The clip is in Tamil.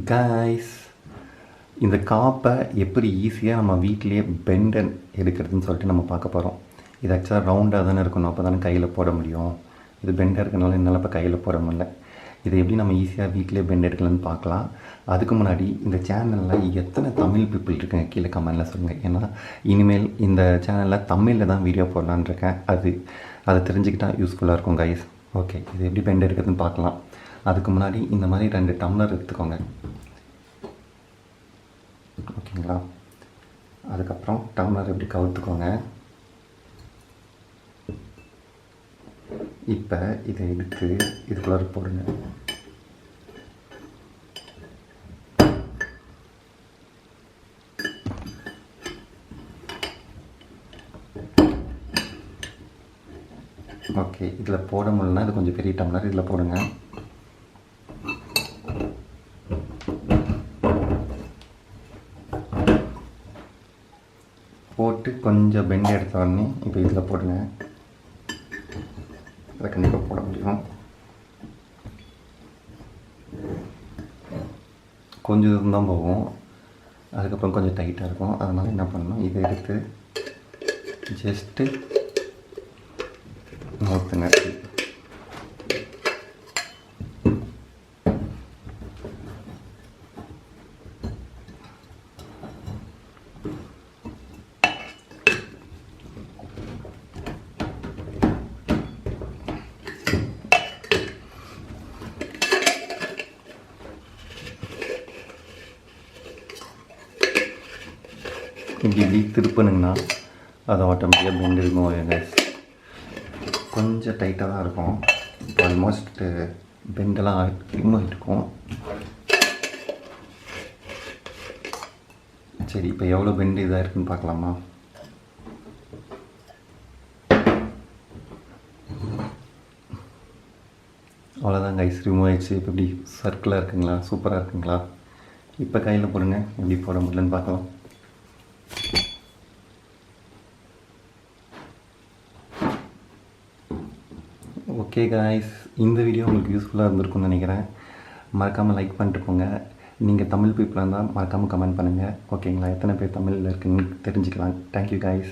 காய்ஸ், இந்த காப்பை எப்படி ஈஸியாக நம்ம வீட்டிலேயே பெண்டன் எடுக்கிறதுன்னு சொல்லிட்டு நம்ம பார்க்க போகிறோம். இது ஆக்சுவலாக ரவுண்டாக தானே இருக்கணும், அப்போ தானே கையில் போட முடியும். இது பெண்டாக இருக்கனால என்னால் இப்போ கையில் போட முடியல. இதை எப்படி நம்ம ஈஸியாக வீட்டிலே பெண்ட் எடுக்கலான்னு பார்க்கலாம். அதுக்கு முன்னாடி இந்த சேனலில் எத்தனை தமிழ் பீப்புள் இருக்குங்க கீழே கமெண்டில் சொல்லுங்கள். ஏன்னா இனிமேல் இந்த சேனலில் தமிழில் தான் வீடியோ போடலான்னு இருக்கேன். அதை தெரிஞ்சுக்கிட்டால் யூஸ்ஃபுல்லாக இருக்கும் கைஸ். ஓகே, இது எப்படி பெண்ட் எடுக்கிறதுன்னு பார்க்கலாம். அதுக்கு முன்னாடி இந்த மாதிரி 2 டம்ளர் எடுத்துக்கோங்க, ஓகேங்களா. அதுக்கப்புறம் டம்ளர் எப்படி கவுத்துக்கோங்க. இப்போ இதை எடுத்து இதுக்குள்ளார போடுங்க. ஓகே, இதில் போட முடியலன்னா இது கொஞ்சம் பெரிய டம்ளர், இதில் போடுங்க. போட்டு கொஞ்சம் பெண்ட் எடுத்த உடனே இப்போ இதில் போடுங்க. அதை கண்டிப்பாக போட முடியும். கொஞ்சம் தூரம் தான் போகும், அதுக்கப்புறம் கொஞ்சம் டைட்டாக இருக்கும். அதனால் என்ன பண்ணணும், இதை எடுத்து ஜஸ்ட்டு நோத்துங்க. இப்படி திருப்பணுங்கன்னா அது ஆட்டோமேட்டிக்காக பெண்ட் இருக்கும். கொஞ்சம் டைட்டாக தான் இருக்கும். இப்போ ஆல்மோஸ்ட் பெண்டெல்லாம் ரிமூவ் இருக்கும். சரி, இப்போ எவ்வளோ பெண்டு இதாக இருக்குன்னு பார்க்கலாமா. அவ்வளோதான் கைஸ், ரிமூவ் ஆகிடுச்சு. இப்போ இப்படி சர்க்கிளாக இருக்குங்களா, சூப்பராக இருக்குங்களா. இப்போ கையில் போடுங்க, எப்படி போட முடியலன்னு பார்க்கலாம். ஓகே காய்ஸ், இந்த வீடியோ உங்களுக்கு யூஸ்ஃபுல்லாக இருந்திருக்கும்னு நினைக்கிறேன். மறக்காமல் லைக் பண்ணிட்டு போங்க. நீங்கள் தமிழ் பீப்புளாக இருந்தால் மறக்காமல் கமெண்ட் பண்ணுங்கள், ஓகேங்களா. எத்தனை பேர் தமிழில் இருக்குன்னு தெரிஞ்சுக்கலாம். Thank you guys.